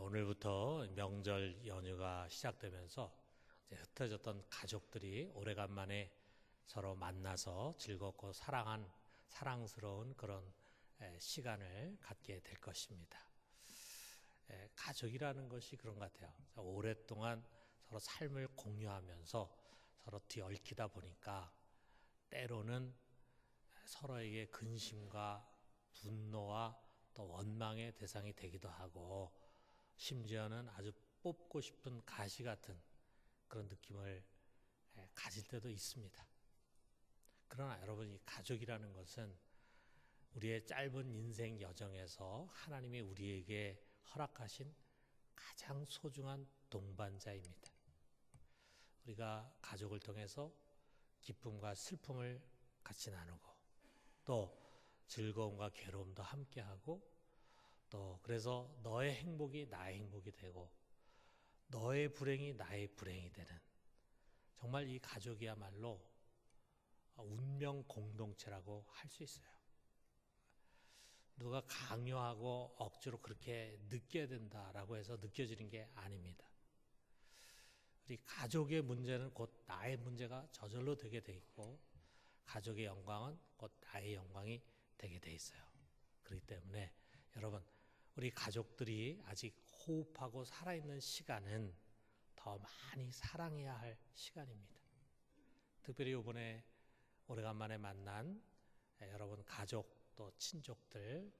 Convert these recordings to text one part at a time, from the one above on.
오늘부터 명절 연휴가 시작되면서 이제 흩어졌던 가족들이 오래간만에 서로 만나서 즐겁고 사랑스러운 그런 시간을 갖게 될 것입니다. 가족이라는 것이 그런 것 같아요. 오랫동안 서로 삶을 공유하면서 서로 뒤얽히다 보니까 때로는 서로에게 근심과 분노와 또 원망의 대상이 되기도 하고, 심지어는 아주 뽑고 싶은 가시 같은 그런 느낌을 가질 때도 있습니다. 그러나 여러분, 이 가족이라는 것은 우리의 짧은 인생 여정에서 하나님이 우리에게 허락하신 가장 소중한 동반자입니다. 우리가 가족을 통해서 기쁨과 슬픔을 같이 나누고, 또 즐거움과 괴로움도 함께하고, 또 그래서 너의 행복이 나의 행복이 되고 너의 불행이 나의 불행이 되는, 정말 이 가족이야말로 운명 공동체라고 할 수 있어요. 누가 강요하고 억지로 그렇게 느껴야 된다라고 해서 느껴지는 게 아닙니다. 우리 가족의 문제는 곧 나의 문제가 저절로 되게 돼 있고, 가족의 영광은 곧 나의 영광이 되게 돼 있어요. 그렇기 때문에 여러분, 우리 가족들이 아직 호흡하고 살아있는 시간은 더 많이 사랑해야 할 시간입니다. 특별히 이번에 오래간만에 만난 여러분 가족 또 친족들,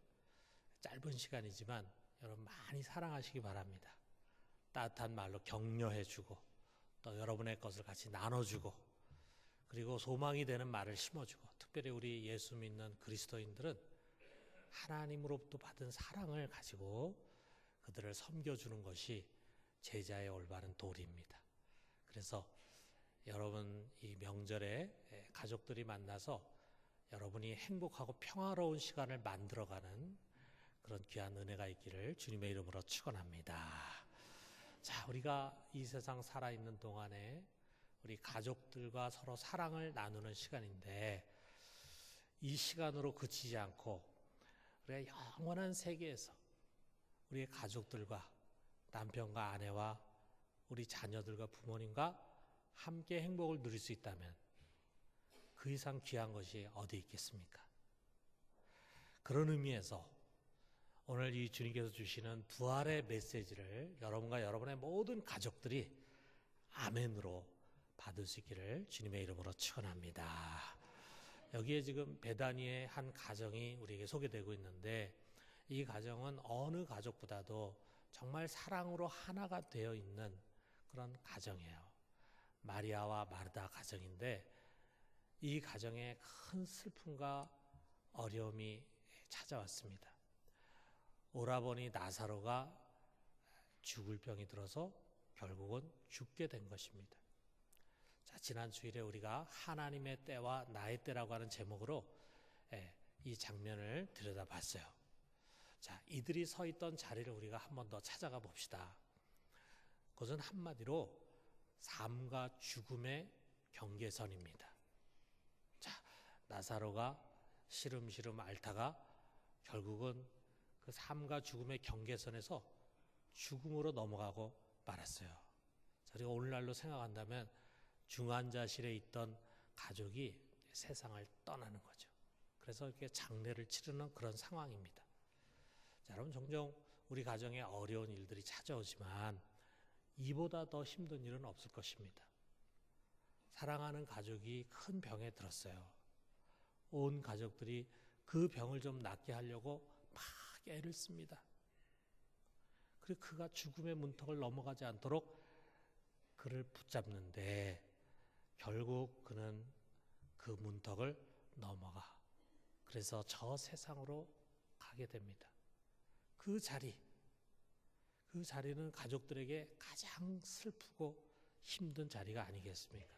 짧은 시간이지만 여러분 많이 사랑하시기 바랍니다. 따뜻한 말로 격려해주고, 또 여러분의 것을 같이 나눠주고, 그리고 소망이 되는 말을 심어주고, 특별히 우리 예수 믿는 그리스도인들은 하나님으로부터 받은 사랑을 가지고 그들을 섬겨주는 것이 제자의 올바른 도리입니다. 그래서 여러분, 이 명절에 가족들이 만나서 여러분이 행복하고 평화로운 시간을 만들어가는 그런 귀한 은혜가 있기를 주님의 이름으로 축원합니다. 자, 우리가 이 세상 살아있는 동안에 우리 가족들과 서로 사랑을 나누는 시간인데, 이 시간으로 그치지 않고 우리의 영원한 세계에서 우리의 가족들과 남편과 아내와 우리 자녀들과 부모님과 함께 행복을 누릴 수 있다면 그 이상 귀한 것이 어디 있겠습니까? 그런 의미에서 오늘 이 주님께서 주시는 부활의 메시지를 여러분과 여러분의 모든 가족들이 아멘으로 받을 수 있기를 주님의 이름으로 축원합니다. 여기에 지금 베다니의 한 가정이 우리에게 소개되고 있는데, 이 가정은 어느 가족보다도 정말 사랑으로 하나가 되어 있는 그런 가정이에요. 마리아와 마르다 가정인데, 이 가정에 큰 슬픔과 어려움이 찾아왔습니다. 오라버니 나사로가 죽을 병이 들어서 결국은 죽게 된 것입니다. 자, 지난 주일에 우리가 하나님의 때와 나의 때라고 하는 제목으로 이 장면을 들여다봤어요. 자, 이들이 서 있던 자리를 우리가 한 번 더 찾아가 봅시다. 그것은 한마디로 삶과 죽음의 경계선입니다. 자, 나사로가 시름시름 앓다가 결국은 그 삶과 죽음의 경계선에서 죽음으로 넘어가고 말았어요. 자, 우리가 오늘날로 생각한다면 중환자실에 있던 가족이 세상을 떠나는 거죠. 그래서 이렇게 장례를 치르는 그런 상황입니다. 자, 여러분, 종종 우리 가정에 어려운 일들이 찾아오지만 이보다 더 힘든 일은 없을 것입니다. 사랑하는 가족이 큰 병에 들었어요. 온 가족들이 그 병을 좀 낫게 하려고 막 애를 씁니다. 그리고 그가 죽음의 문턱을 넘어가지 않도록 그를 붙잡는데, 결국 그는 그 문턱을 넘어가 그래서 저 세상으로 가게 됩니다. 그 자리는 가족들에게 가장 슬프고 힘든 자리가 아니겠습니까?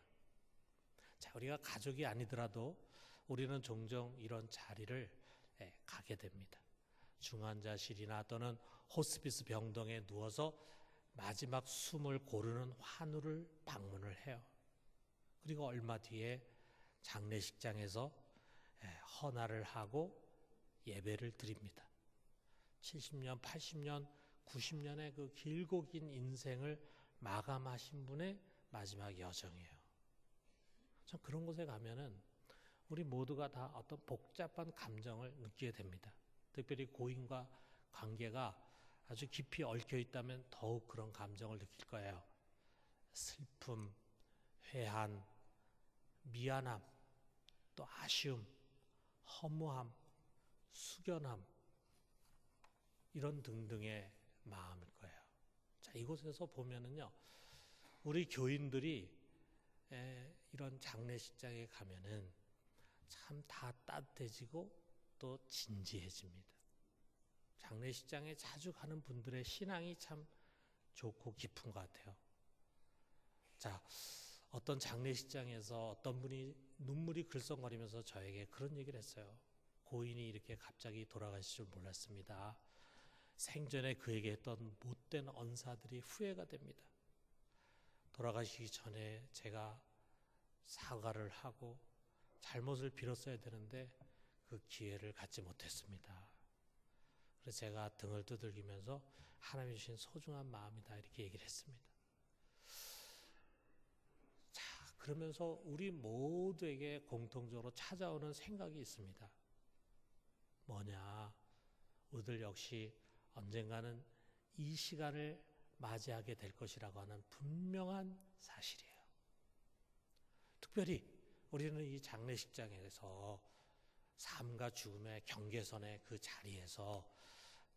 자, 우리가 가족이 아니더라도 우리는 종종 이런 자리를 가게 됩니다. 중환자실이나 또는 호스피스 병동에 누워서 마지막 숨을 고르는 환우를 방문을 해요. 그리고 얼마 뒤에 장례식장에서 헌화를 하고 예배를 드립니다. 70년, 80년, 90년의 그 길고 긴 인생을 마감하신 분의 마지막 여정이에요. 전 그런 곳에 가면은 우리 모두가 다 어떤 복잡한 감정을 느끼게 됩니다. 특별히 고인과 관계가 아주 깊이 얽혀 있다면 더욱 그런 감정을 느낄 거예요. 슬픔, 회한, 미안함, 또 아쉬움, 허무함, 숙연함, 이런 등등의 마음일 거예요. 자, 이곳에서 보면은요, 우리 교인들이 이런 장례식장에 가면은 참 다 따뜻해지고 또 진지해집니다. 장례식장에 자주 가는 분들의 신앙이 참 좋고 깊은 것 같아요. 자, 어떤 장례식장에서 어떤 분이 눈물이 글썽거리면서 저에게 그런 얘기를 했어요. 고인이 이렇게 갑자기 돌아가실 줄 몰랐습니다. 생전에 그에게 했던 못된 언사들이 후회가 됩니다. 돌아가시기 전에 제가 사과를 하고 잘못을 빌었어야 되는데 그 기회를 갖지 못했습니다. 그래서 제가 등을 두들기면서 하나님이 주신 소중한 마음이다 이렇게 얘기를 했습니다. 자, 그러면서 우리 모두에게 공통적으로 찾아오는 생각이 있습니다. 뭐냐, 우리들 역시 언젠가는 이 시간을 맞이하게 될 것이라고 하는 분명한 사실이에요. 특별히 우리는 이 장례식장에서 삶과 죽음의 경계선의 그 자리에서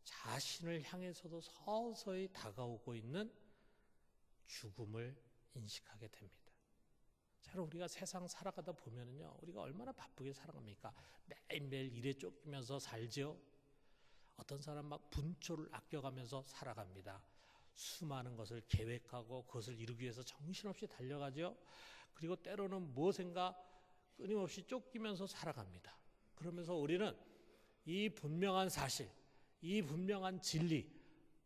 자신을 향해서도 서서히 다가오고 있는 죽음을 인식하게 됩니다. 자, 우리가 세상 살아가다 보면은요, 우리가 얼마나 바쁘게 살아갑니까? 매일매일 일에 쫓기면서 살죠. 어떤 사람 막 분초를 아껴가면서 살아갑니다. 수많은 것을 계획하고 그것을 이루기 위해서 정신없이 달려가죠. 그리고 때로는 무엇인가 끊임없이 쫓기면서 살아갑니다. 그러면서 우리는 이 분명한 사실, 이 분명한 진리,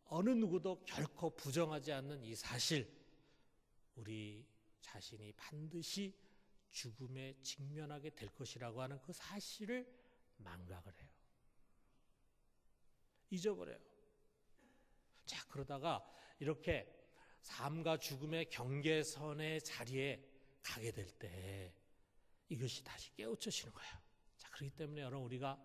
어느 누구도 결코 부정하지 않는 이 사실, 우리 자신이 반드시 죽음에 직면하게 될 것이라고 하는 그 사실을 망각을 해요. 잊어버려요. 자, 그러다가 이렇게 삶과 죽음의 경계선의 자리에 가게 될 때 이것이 다시 깨우쳐지는 거예요. 자, 그렇기 때문에 여러분, 우리가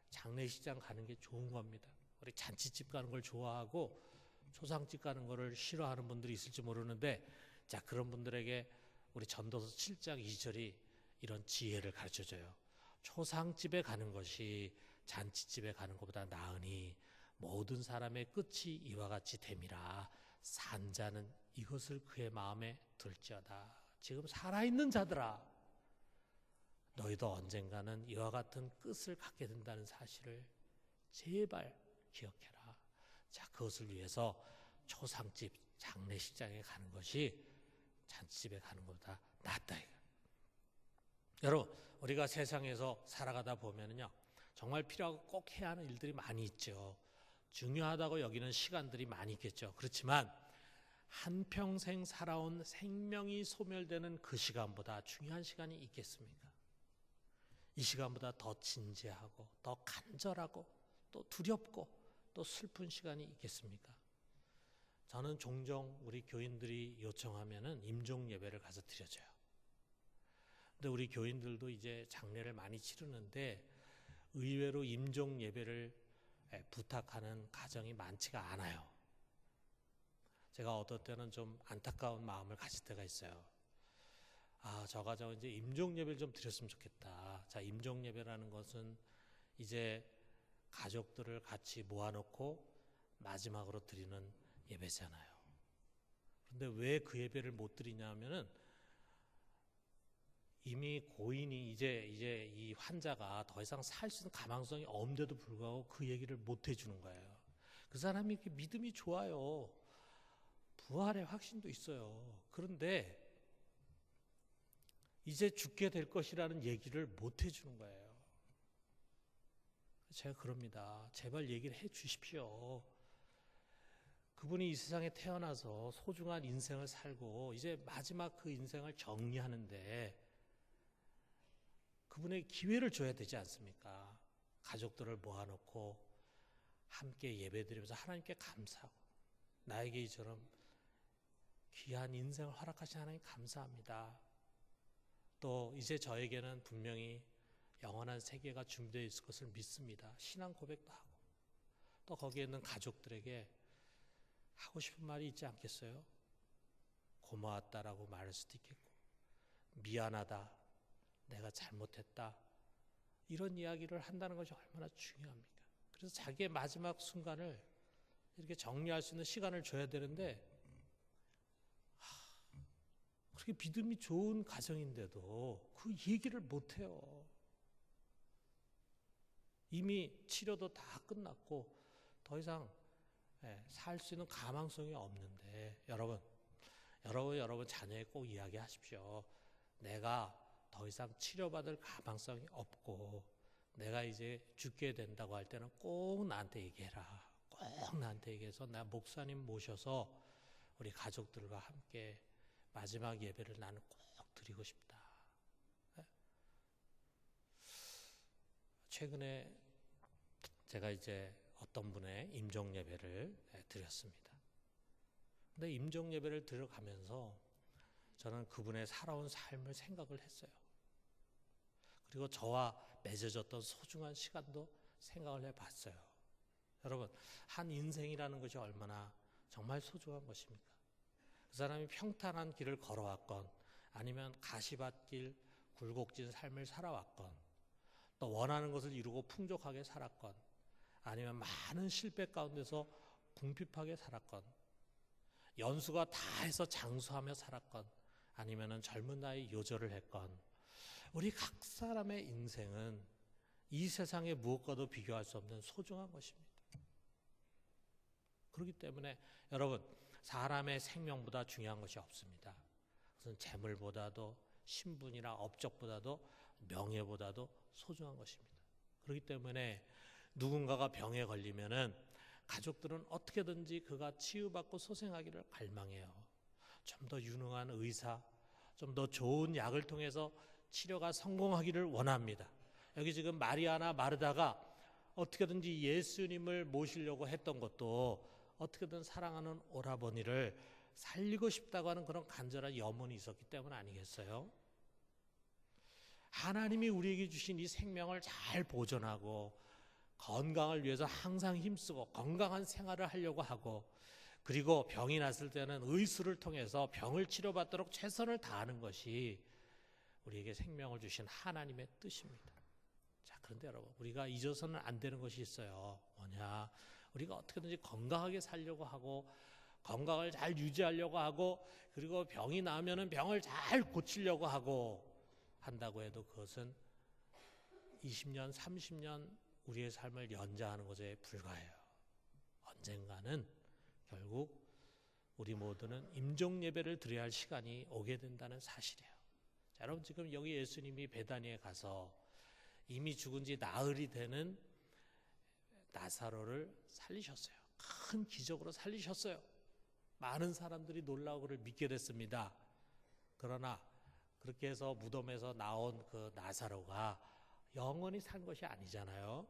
장례식장 가는 게 좋은 겁니다. 우리 잔치집 가는 걸 좋아하고 초상집 가는 거를 싫어하는 분들이 있을지 모르는데, 자, 그런 분들에게 우리 전도서 7장 2절이 이런 지혜를 가르쳐줘요. 초상집에 가는 것이 잔치집에 가는 것보다 나으니 모든 사람의 끝이 이와 같이 됨이라. 산 자는 이것을 그의 마음에 들지어다. 지금 살아있는 자들아, 너희도 언젠가는 이와 같은 끝을 갖게 된다는 사실을 제발 기억해라. 자, 그것을 위해서 초상집, 장례식장에 가는 것이 잔치집에 가는 것보다 낫다. 여러분, 우리가 세상에서 살아가다 보면은요, 정말 필요하고 꼭 해야 하는 일들이 많이 있죠. 중요하다고 여기는 시간들이 많이 있겠죠. 그렇지만 한평생 살아온 생명이 소멸되는 그 시간보다 중요한 시간이 있겠습니까? 이 시간보다 더 진지하고 더 간절하고 또 두렵고 또 슬픈 시간이 있겠습니까? 저는 종종 우리 교인들이 요청하면은 임종 예배를 가서 드려줘요. 근데 우리 교인들도 이제 장례를 많이 치르는데 의외로 임종 예배를 부탁하는 가정이 많지가 않아요. 제가 어떨 때는 좀 안타까운 마음을 가질 때가 있어요. 아, 저 가정 이제 임종 예배를 좀 드렸으면 좋겠다. 자, 임종 예배라는 것은 이제 가족들을 같이 모아놓고 마지막으로 드리는 예배잖아요. 그런데 왜 그 예배를 못 드리냐면은 이미 고인이 이제 이 환자가 더 이상 살 수 있는 가망성이 없는데도 불구하고 그 얘기를 못 해주는 거예요. 그 사람이 이렇게 믿음이 좋아요. 부활의 확신도 있어요. 그런데 이제 죽게 될 것이라는 얘기를 못 해주는 거예요. 제가 그럽니다. 제발 얘기를 해 주십시오. 그분이 이 세상에 태어나서 소중한 인생을 살고 이제 마지막 그 인생을 정리하는데 그분에게 기회를 줘야 되지 않습니까? 가족들을 모아놓고 함께 예배드리면서 하나님께 감사하고, 나에게 이처럼 귀한 인생을 허락하신 하나님 감사합니다. 또 이제 저에게는 분명히 영원한 세계가 준비되어 있을 것을 믿습니다. 신앙 고백도 하고, 또 거기에 있는 가족들에게 하고 싶은 말이 있지 않겠어요? 고마웠다라고 말할 수도 있겠고, 미안하다, 내가 잘못했다, 이런 이야기를 한다는 것이 얼마나 중요합니까? 그래서 자기의 마지막 순간을 이렇게 정리할 수 있는 시간을 줘야 되는데, 그렇게 믿음이 좋은 가정인데도 그 얘기를 못해요. 이미 치료도 다 끝났고 더 이상 살 수 있는 가망성이 없는데, 여러분 자녀에 꼭 이야기하십시오. 내가 더 이상 치료받을 가망성이 없고 내가 이제 죽게 된다고 할 때는 꼭 나한테 얘기해라. 꼭 나한테 얘기해서 나 목사님 모셔서 우리 가족들과 함께 마지막 예배를 나는 꼭 드리고 싶다. 최근에 제가 이제 어떤 분의 임종 예배를 드렸습니다. 근데 임종 예배를 들어가면서 저는 그분의 살아온 삶을 생각을 했어요. 그리고 저와 맺어졌던 소중한 시간도 생각을 해봤어요. 여러분, 한 인생이라는 것이 얼마나 정말 소중한 것입니까? 그 사람이 평탄한 길을 걸어왔건, 아니면 가시밭길 굴곡진 삶을 살아왔건, 또 원하는 것을 이루고 풍족하게 살았건, 아니면 많은 실패 가운데서 궁핍하게 살았건, 연수가 다 해서 장수하며 살았건, 아니면 젊은 나이 요절을 했건, 우리 각 사람의 인생은 이 세상의 무엇과도 비교할 수 없는 소중한 것입니다. 그렇기 때문에 여러분, 사람의 생명보다 중요한 것이 없습니다. 그것은 재물보다도 신분이나 업적보다도 명예보다도 소중한 것입니다. 그렇기 때문에 누군가가 병에 걸리면은 가족들은 어떻게든지 그가 치유받고 소생하기를 갈망해요. 좀 더 유능한 의사, 좀 더 좋은 약을 통해서 치료가 성공하기를 원합니다. 여기 지금 마리아나 마르다가 어떻게든지 예수님을 모시려고 했던 것도 어떻게든 사랑하는 오라버니를 살리고 싶다고 하는 그런 간절한 염원이 있었기 때문 아니겠어요? 하나님이 우리에게 주신 이 생명을 잘 보존하고 건강을 위해서 항상 힘쓰고 건강한 생활을 하려고 하고, 그리고 병이 났을 때는 의술을 통해서 병을 치료받도록 최선을 다하는 것이 우리에게 생명을 주신 하나님의 뜻입니다. 자, 그런데 여러분, 우리가 잊어서는 안 되는 것이 있어요. 뭐냐? 우리가 어떻게든지 건강하게 살려고 하고 건강을 잘 유지하려고 하고, 그리고 병이 나면은 병을 잘 고치려고 하고 한다고 해도 그것은 20년, 30년 우리의 삶을 연장하는 것에 불과해요. 언젠가는 결국 우리 모두는 임종 예배를 드려야 할 시간이 오게 된다는 사실이에요. 자, 여러분, 지금 여기 예수님이 베다니에 가서 이미 죽은 지 나흘이 되는 나사로를 살리셨어요. 큰 기적으로 살리셨어요. 많은 사람들이 놀라고 그를 믿게 됐습니다. 그러나 그렇게 해서 무덤에서 나온 그 나사로가 영원히 산 것이 아니잖아요.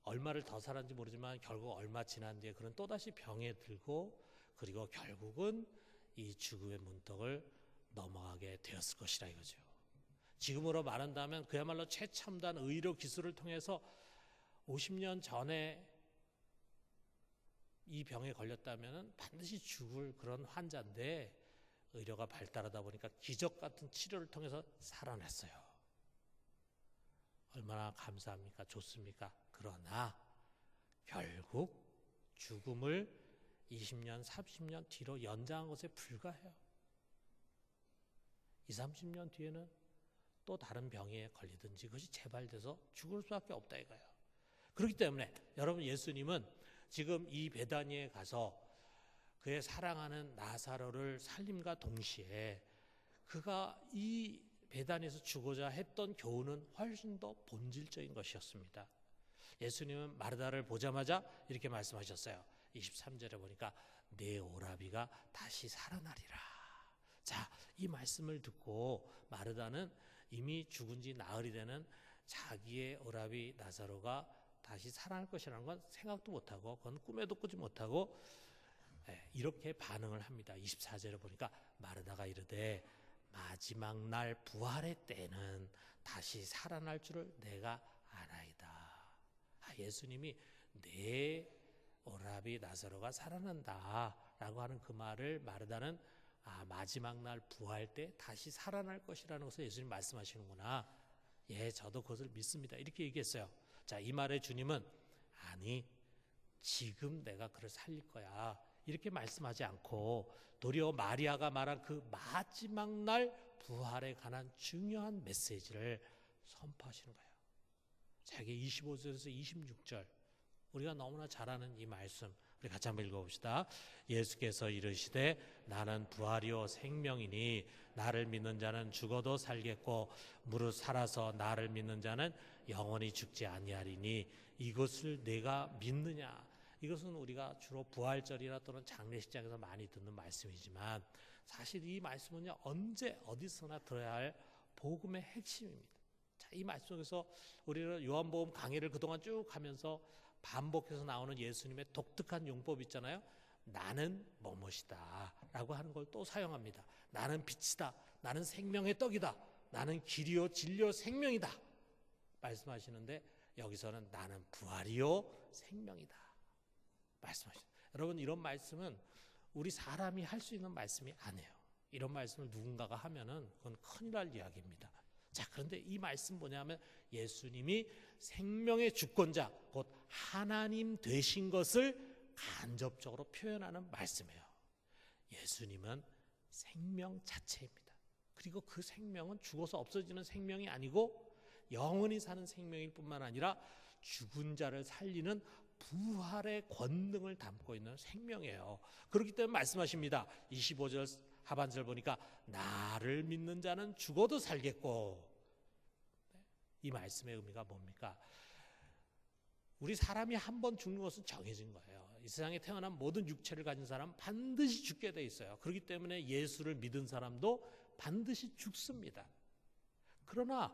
얼마를 더 살았는지 모르지만 결국 얼마 지난 뒤에 그는 또다시 병에 들고, 그리고 결국은 이 죽음의 문턱을 넘어가게 되었을 것이라 이거죠. 지금으로 말한다면 그야말로 최첨단 의료 기술을 통해서 50년 전에 이 병에 걸렸다면 반드시 죽을 그런 환자인데, 의료가 발달하다 보니까 기적 같은 치료를 통해서 살아났어요. 얼마나 감사합니까? 좋습니까? 그러나 결국 죽음을 20년, 30년 뒤로 연장한 것에 불과해요. 20, 30년 뒤에는 또 다른 병에 걸리든지 그것이 재발돼서 죽을 수밖에 없다 이거예요. 그렇기 때문에 여러분, 예수님은 지금 이 베다니에 가서 그의 사랑하는 나사로를 살림과 동시에 그가 이 베다니에서 주고자 했던 교훈은 훨씬 더 본질적인 것이었습니다. 예수님은 마르다를 보자마자 이렇게 말씀하셨어요. 23절에 보니까 내 오라비가 다시 살아나리라. 자, 이 말씀을 듣고 마르다는 이미 죽은 지 나흘이 되는 자기의 오라비 나사로가 다시 살아날 것이라는 건 생각도 못하고 그건 꿈에도 꾸지 못하고 이렇게 반응을 합니다. 24절에 보니까 마르다가 이르되 마지막 날 부활의 때는 다시 살아날 줄을 내가 아나이다. 예수님이 내 오라비 나사로가 살아난다 라고 하는 그 말을 마르다는 마지막 날 부활 때 다시 살아날 것이라는 것을 예수님 말씀하시는구나. 저도 그것을 믿습니다. 이렇게 얘기했어요. 자, 이 말에 주님은 아니 지금 내가 그를 살릴 거야 이렇게 말씀하지 않고 도리어 마리아가 말한 그 마지막 날 부활에 관한 중요한 메시지를 선포하시는 거예요. 자, 이게 25절에서 26절 우리가 너무나 잘 아는 이 말씀 우리 같이 한번 읽어봅시다. 예수께서 이르시되 나는 부활이요 생명이니 나를 믿는 자는 죽어도 살겠고 무릇 살아서 나를 믿는 자는 영원히 죽지 아니하리니 이것을 내가 믿느냐. 이것은 우리가 주로 부활절이나 또는 장례식장에서 많이 듣는 말씀이지만 사실 이 말씀은요 언제 어디서나 들어야 할 복음의 핵심입니다. 자, 이 말씀 속에서 우리는 요한복음 강의를 그동안 쭉 하면서 반복해서 나오는 예수님의 독특한 용법 있잖아요. 나는 뭐뭇이다 라고 하는 걸 또 사용합니다. 나는 빛이다. 나는 생명의 떡이다. 나는 길이요 진리요 생명이다 말씀하시는데 여기서는 나는 부활이요 생명이다 말씀하시죠. 여러분 이런 말씀은 우리 사람이 할 수 있는 말씀이 아니에요. 이런 말씀을 누군가가 하면은 그건 큰일 날 이야기입니다. 자, 그런데 이 말씀 뭐냐면 예수님이 생명의 주권자 곧 하나님 되신 것을 간접적으로 표현하는 말씀이에요. 예수님은 생명 자체입니다. 그리고 그 생명은 죽어서 없어지는 생명이 아니고 영원히 사는 생명일 뿐만 아니라 죽은 자를 살리는 부활의 권능을 담고 있는 생명이에요. 그렇기 때문에 말씀하십니다. 25절 하반절 보니까 나를 믿는 자는 죽어도 살겠고. 이 말씀의 의미가 뭡니까? 우리 사람이 한 번 죽는 것은 정해진 거예요. 이 세상에 태어난 모든 육체를 가진 사람은 반드시 죽게 돼 있어요. 그렇기 때문에 예수를 믿은 사람도 반드시 죽습니다. 그러나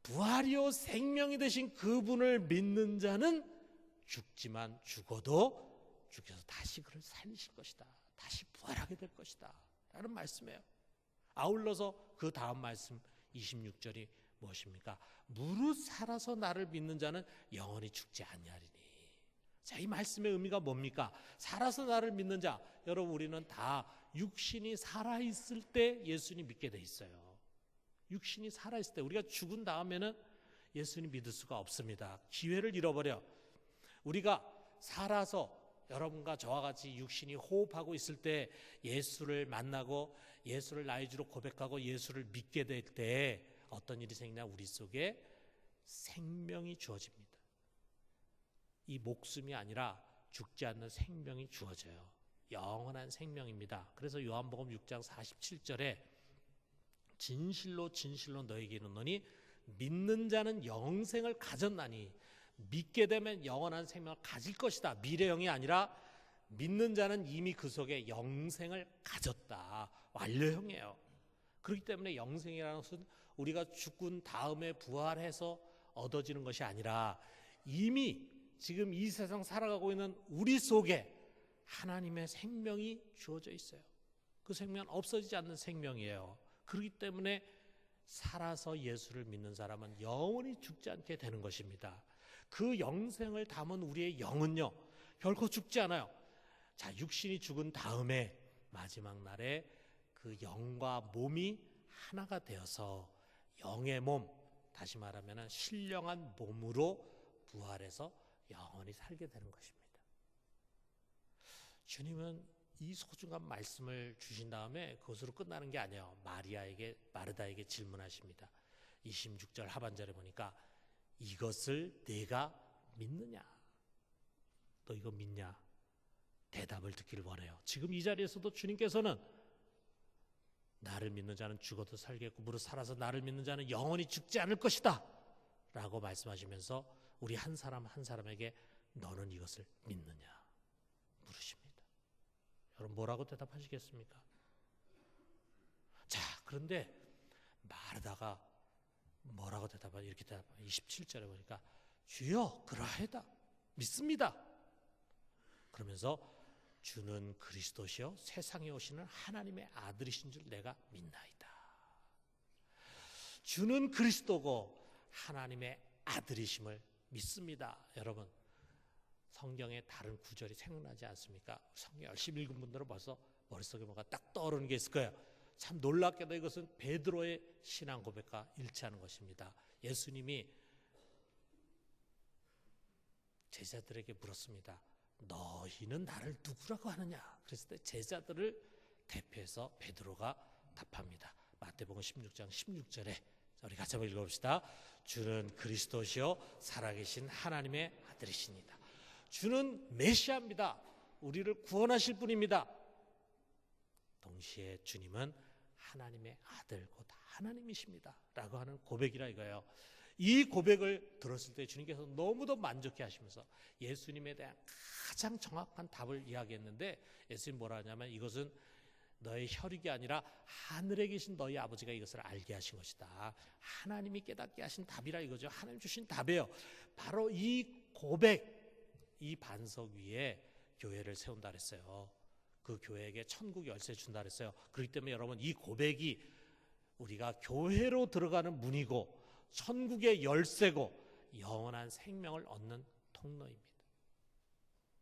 부활이요 생명이 되신 그분을 믿는 자는 죽지만 죽어도 주께서 다시 그를 살리실 것이다. 다시 부활하게 될 것이다 라는 말씀이에요. 아울러서 그 다음 말씀 26절이 무엇입니까? 무릇 살아서 나를 믿는 자는 영원히 죽지 아니하리니. 자, 이 말씀의 의미가 뭡니까? 살아서 나를 믿는 자, 여러분 우리는 다 육신이 살아있을 때 예수님 믿게 돼 있어요. 육신이 살아있을 때, 우리가 죽은 다음에는 예수님 믿을 수가 없습니다. 기회를 잃어버려. 우리가 살아서 여러분과 저와 같이 육신이 호흡하고 있을 때 예수를 만나고 예수를 나의 주로 고백하고 예수를 믿게 될 때 어떤 일이 생기냐? 우리 속에 생명이 주어집니다. 이 목숨이 아니라 죽지 않는 생명이 주어져요. 영원한 생명입니다. 그래서 요한복음 6장 47절에 진실로 진실로 너에게 이르노니 믿는 자는 영생을 가졌나니. 믿게 되면 영원한 생명을 가질 것이다. 미래형이 아니라 믿는 자는 이미 그 속에 영생을 가졌다. 완료형이에요. 그렇기 때문에 영생이라는 것은 우리가 죽은 다음에 부활해서 얻어지는 것이 아니라 이미 지금 이 세상 살아가고 있는 우리 속에 하나님의 생명이 주어져 있어요. 그 생명은 없어지지 않는 생명이에요. 그렇기 때문에 살아서 예수를 믿는 사람은 영원히 죽지 않게 되는 것입니다. 그 영생을 담은 우리의 영은요 결코 죽지 않아요. 자, 육신이 죽은 다음에 마지막 날에 그 영과 몸이 하나가 되어서 영의 몸, 다시 말하면 신령한 몸으로 부활해서 영원히 살게 되는 것입니다. 주님은 이 소중한 말씀을 주신 다음에 그것으로 끝나는 게 아니에요. 마르다에게 질문하십니다. 26절 하반절에 보니까 이것을 내가 믿느냐? 너 이거 믿냐? 대답을 듣기를 원해요. 지금 이 자리에서도 주님께서는 나를 믿는 자는 죽어도 살겠고 무릇 살아서 나를 믿는 자는 영원히 죽지 않을 것이다 라고 말씀하시면서 우리 한 사람 한 사람에게 너는 이것을 믿느냐 물으십니다. 여러분 뭐라고 대답하시겠습니까? 자, 그런데 마르다가 뭐라고 대답하냐? 이렇게 대답합니다. 27절에 보니까 주여 그러하다 믿습니다. 그러면서 주는 그리스도시요 세상에 오시는 하나님의 아들이신 줄 내가 믿나이다. 주는 그리스도고 하나님의 아들이심을 믿습니다. 여러분, 성경에 다른 구절이 생각나지 않습니까? 성경 열심히 읽은 분들은 벌써 머릿속에 뭔가 딱 떠오르는 게 있을 거예요. 참 놀랍게도 이것은 베드로의 신앙 고백과 일치하는 것입니다. 예수님이 제자들에게 물었습니다. 너희는 나를 누구라고 하느냐? 그랬을 때 제자들을 대표해서 베드로가 답합니다. 마태복음 16장 16절에 우리 같이 한번 읽어봅시다. 주는 그리스도시요 살아계신 하나님의 아들이십니다. 주는 메시아입니다. 우리를 구원하실 분입니다. 동시에 주님은 하나님의 아들 곧 하나님이십니다 라고 하는 고백이라 이거예요. 이 고백을 들었을 때 주님께서 너무도 만족해 하시면서 예수님에 대한 가장 정확한 답을 이야기했는데, 예수님 뭐라 하냐면 이것은 너의 혈육이 아니라 하늘에 계신 너희 아버지가 이것을 알게 하신 것이다. 하나님이 깨닫게 하신 답이라 이거죠. 하나님 주신 답이에요. 바로 이 고백, 이 반석 위에 교회를 세운다 그랬어요. 그 교회에게 천국 열쇠 준다 그랬어요. 그렇기 때문에 여러분, 이 고백이 우리가 교회로 들어가는 문이고 천국의 열쇠고 영원한 생명을 얻는 통로입니다.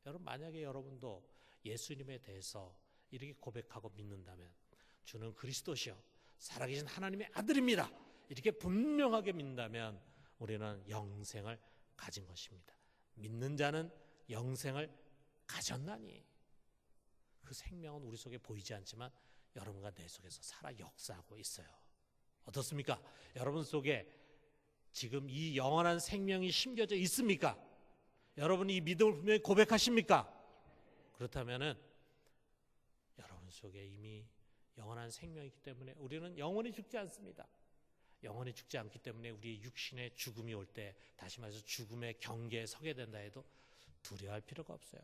여러분, 만약에 여러분도 예수님에 대해서 이렇게 고백하고 믿는다면, 주는 그리스도시요 살아계신 하나님의 아들입니다, 이렇게 분명하게 믿는다면 우리는 영생을 가진 것입니다. 믿는 자는 영생을 가졌나니, 그 생명은 우리 속에 보이지 않지만 여러분과 내 속에서 살아 역사하고 있어요. 어떻습니까? 여러분 속에 지금 이 영원한 생명이 심겨져 있습니까? 여러분이 이 믿음을 분명히 고백하십니까? 그렇다면은 여러분 속에 이미 영원한 생명이기 때문에 우리는 영원히 죽지 않습니다. 영원히 죽지 않기 때문에 우리 육신의 죽음이 올 때, 다시 말해서 죽음의 경계에 서게 된다 해도 두려워할 필요가 없어요.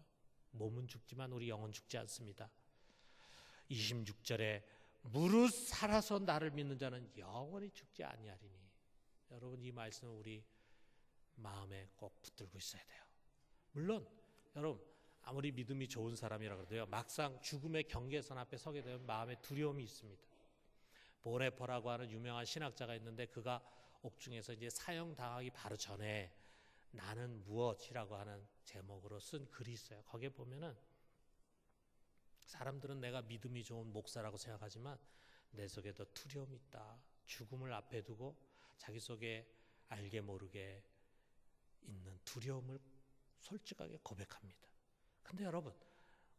몸은 죽지만 우리 영은 죽지 않습니다. 26절에 무릇 살아서 나를 믿는 자는 영원히 죽지 아니하리니. 여러분, 이 말씀을 우리 마음에 꼭 붙들고 있어야 돼요. 물론 여러분, 아무리 믿음이 좋은 사람이라 그래도요, 막상 죽음의 경계선 앞에 서게 되면 마음에 두려움이 있습니다. 보네퍼라고 하는 유명한 신학자가 있는데, 그가 옥중에서 이제 사형당하기 바로 전에 나는 무엇이라고 하는 제목으로 쓴 글이 있어요. 거기에 보면은 사람들은 내가 믿음이 좋은 목사라고 생각하지만 내 속에도 두려움이 있다. 죽음을 앞에 두고 자기 속에 알게 모르게 있는 두려움을 솔직하게 고백합니다. 근데 여러분,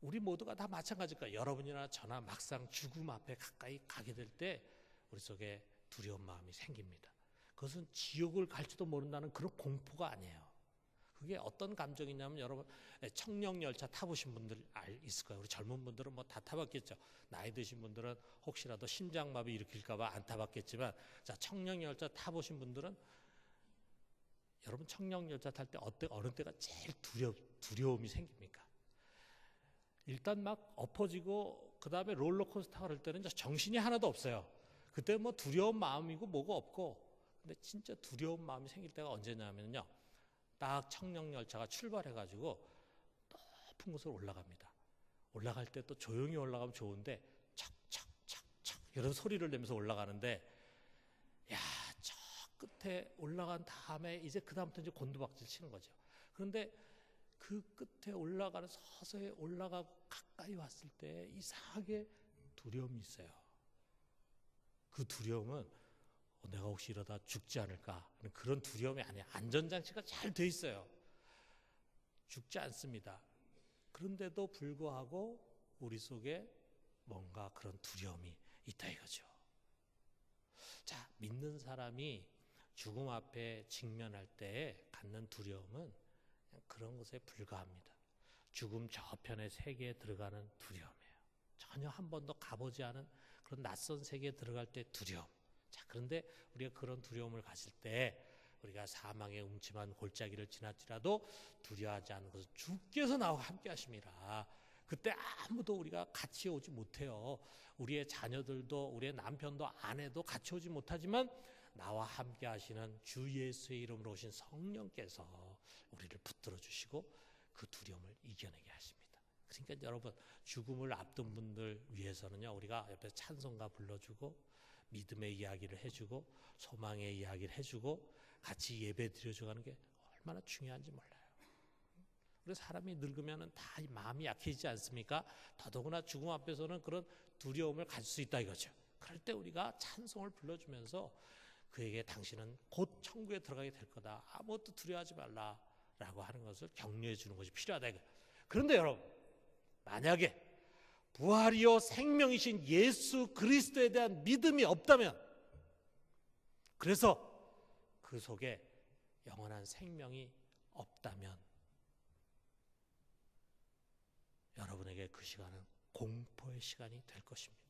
우리 모두가 다 마찬가지일 거예요. 여러분이나 저나 막상 죽음 앞에 가까이 가게 될 때 우리 속에 두려운 마음이 생깁니다. 그것은 지옥을 갈지도 모른다는 그런 공포가 아니에요. 그게 어떤 감정이냐면, 여러분 청룡열차 타보신 분들 있을 거예요. 우리 젊은 분들은 뭐 다 타봤겠죠. 나이 드신 분들은 혹시라도 심장마비 일으킬까 봐 안 타봤겠지만, 자, 청룡열차 타보신 분들은 여러분, 청룡열차 탈 때 어느 때가 제일 두려움이 생깁니까? 일단 막 엎어지고 그 다음에 롤러코스터 할 때는 정신이 하나도 없어요. 그때 뭐 두려운 마음이고 뭐가 없고, 근데 진짜 두려운 마음이 생길 때가 언제냐면요, 딱 청룡열차가 출발해가지고 높은 곳으로 올라갑니다. 올라갈 때 또 조용히 올라가면 좋은데 척척척척 이런 소리를 내면서 올라가는데, 야, 저 끝에 올라간 다음에 이제 그 다음부터 이제 곤두박질 치는 거죠. 그런데 그 끝에 올라가는, 서서히 올라가고 가까이 왔을 때 이상하게 두려움이 있어요. 그 두려움은 내가 혹시 이러다 죽지 않을까 하는 그런 두려움이 아니에요. 안전장치가 잘 돼 있어요. 죽지 않습니다. 그런데도 불구하고 우리 속에 뭔가 그런 두려움이 있다 이거죠. 자, 믿는 사람이 죽음 앞에 직면할 때 갖는 두려움은 그냥 그런 것에 불과합니다. 죽음 저편의 세계에 들어가는 두려움이에요. 전혀 한 번도 가보지 않은 그런 낯선 세계에 들어갈 때 두려움. 자, 그런데 우리가 그런 두려움을 가질 때, 우리가 사망의 음침한 골짜기를 지났지라도 두려워하지 않는 것은 주께서 나와 함께 하심이라. 그때 아무도 우리가 같이 오지 못해요. 우리의 자녀들도, 우리의 남편도, 아내도 같이 오지 못하지만 나와 함께 하시는 주 예수의 이름으로 오신 성령께서 우리를 붙들어 주시고 그 두려움을 이겨내게 하십니다. 그러니까 여러분, 죽음을 앞둔 분들 위해서는요, 우리가 옆에 찬송가 불러주고 믿음의 이야기를 해주고 소망의 이야기를 해주고 같이 예배 드려주는 게 얼마나 중요한지 몰라요. 그래서 사람이 늙으면 다 마음이 약해지지 않습니까? 더더구나 죽음 앞에서는 그런 두려움을 가질 수 있다 이거죠. 그럴 때 우리가 찬송을 불러주면서 그에게 당신은 곧 천국에 들어가게 될 거다, 아무것도 두려워하지 말라라고 하는 것을 격려해 주는 것이 필요하다 이거예요. 그런데 여러분, 만약에 부활이요 생명이신 예수 그리스도에 대한 믿음이 없다면, 그래서 그 속에 영원한 생명이 없다면 여러분에게 그 시간은 공포의 시간이 될 것입니다.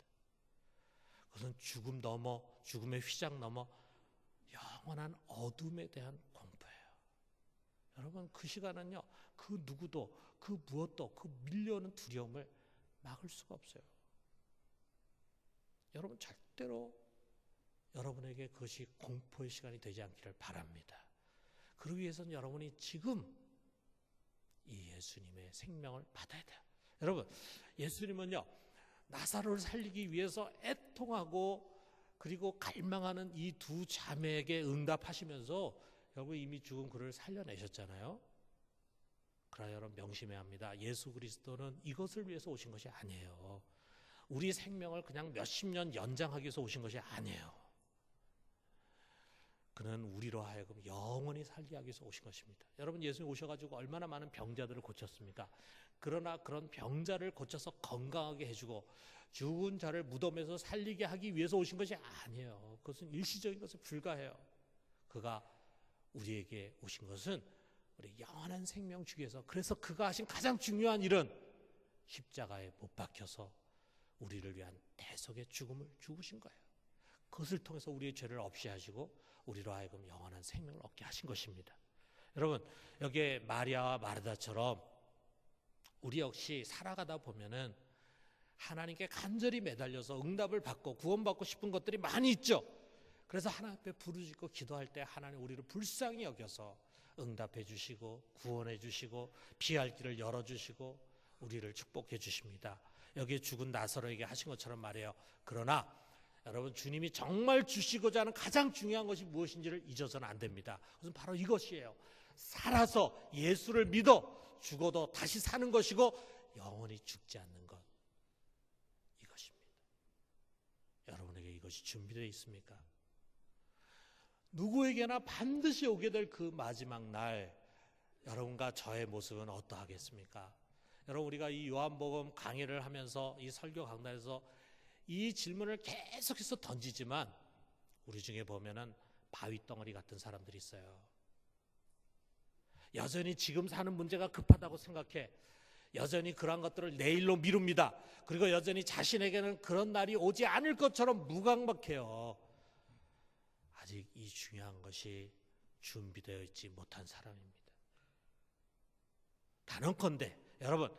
그것은 죽음 넘어, 죽음의 휘장 넘어 영원한 어둠에 대한 공포예요. 여러분, 그 시간은요, 그 누구도 그 무엇도 그 밀려오는 두려움을 막을 수가 없어요. 여러분, 절대로 여러분에게 그것이 공포의 시간이 되지 않기를 바랍니다. 그러기 위해서는 여러분이 지금 이 예수님의 생명을 받아야 돼요. 여러분, 예수님은요, 나사로를 살리기 위해서 애통하고 그리고 갈망하는 이 두 자매에게 응답하시면서 여러분 이미 죽은 그를 살려내셨잖아요. 그러나 여러분 명심해야 합니다. 예수 그리스도는 이것을 위해서 오신 것이 아니에요. 우리 생명을 그냥 몇십 년 연장하기 위해서 오신 것이 아니에요. 그는 우리로 하여금 영원히 살게 하기 위해서 오신 것입니다. 여러분, 예수님 오셔가지고 얼마나 많은 병자들을 고쳤습니까? 그러나 그런 병자를 고쳐서 건강하게 해주고 죽은 자를 무덤에서 살리게 하기 위해서 오신 것이 아니에요. 그것은 일시적인 것에 불과해요. 그가 우리에게 오신 것은 우리 영원한 생명 주기 위해서, 그래서 그가 하신 가장 중요한 일은 십자가에 못 박혀서 우리를 위한 대속의 죽음을 죽으신 거예요. 그것을 통해서 우리의 죄를 없이 하시고 우리로 하여금 영원한 생명을 얻게 하신 것입니다. 여러분, 여기에 마리아와 마르다처럼 우리 역시 살아가다 보면은 하나님께 간절히 매달려서 응답을 받고 구원받고 싶은 것들이 많이 있죠. 그래서 하나님 앞에 부르짖고 기도할 때 하나님 우리를 불쌍히 여겨서 응답해 주시고 구원해 주시고 피할 길을 열어주시고 우리를 축복해 주십니다. 여기에 죽은 나사로에게 하신 것처럼 말해요. 그러나 여러분, 주님이 정말 주시고자 하는 가장 중요한 것이 무엇인지를 잊어서는 안 됩니다. 그것은 바로 이것이에요. 살아서 예수를 믿어 죽어도 다시 사는 것이고 영원히 죽지 않는 것, 이것입니다. 여러분에게 이것이 준비되어 있습니까? 누구에게나 반드시 오게 될 그 마지막 날, 여러분과 저의 모습은 어떠하겠습니까? 여러분, 우리가 이 요한복음 강의를 하면서 이 설교 강단에서 이 질문을 계속해서 던지지만 우리 중에 보면은 바위덩어리 같은 사람들이 있어요. 여전히 지금 사는 문제가 급하다고 생각해. 여전히 그러한 것들을 내일로 미룹니다. 그리고 여전히 자신에게는 그런 날이 오지 않을 것처럼 무감각해요. 아직 이 중요한 것이 준비되어 있지 못한 사람입니다. 단언컨대 여러분,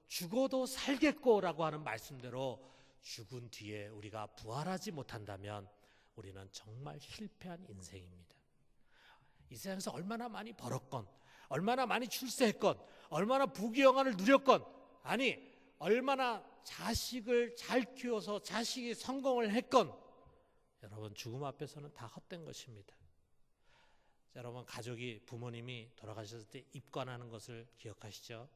죽어도 살겠고라고 하는 말씀대로 죽은 뒤에 우리가 부활하지 못한다면 우리는 정말 실패한 인생입니다. 이 세상에서 얼마나 많이 벌었건, 얼마나 많이 출세했건, 얼마나 부귀영화를 누렸건, 아니 얼마나 자식을 잘 키워서 자식이 성공을 했건, 여러분 죽음 앞에서는 다 헛된 것입니다. 자, 여러분, 가족이 부모님이 돌아가셨을 때 입관하는 것을 기억하시죠?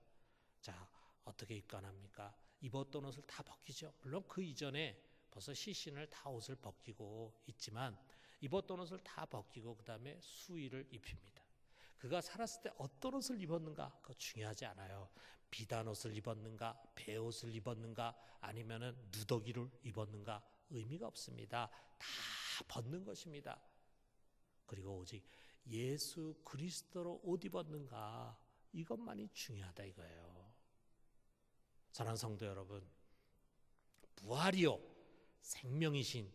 자, 어떻게 입관합니까? 입었던 옷을 다 벗기죠. 물론 그 이전에 벌써 시신을 다 옷을 벗기고 있지만 입었던 옷을 다 벗기고 그 다음에 수의를 입힙니다. 그가 살았을 때 어떤 옷을 입었는가 그거 중요하지 않아요. 비단 옷을 입었는가, 배옷을 입었는가, 아니면은 누더기를 입었는가 의미가 없습니다. 다 벗는 것입니다. 그리고 오직 예수 그리스도로 옷 입었는가, 이것만이 중요하다 이거예요. 사랑하는 성도 여러분, 부활이요 생명이신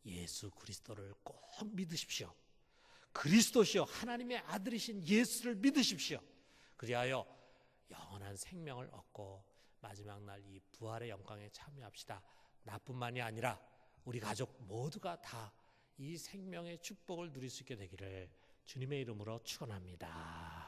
예수 그리스도를 꼭 믿으십시오. 그리스도시요 하나님의 아들이신 예수를 믿으십시오. 그리하여 영원한 생명을 얻고 마지막 날 이 부활의 영광에 참여합시다. 나뿐만이 아니라 우리 가족 모두가 다 이 생명의 축복을 누릴 수 있게 되기를 주님의 이름으로 축원합니다.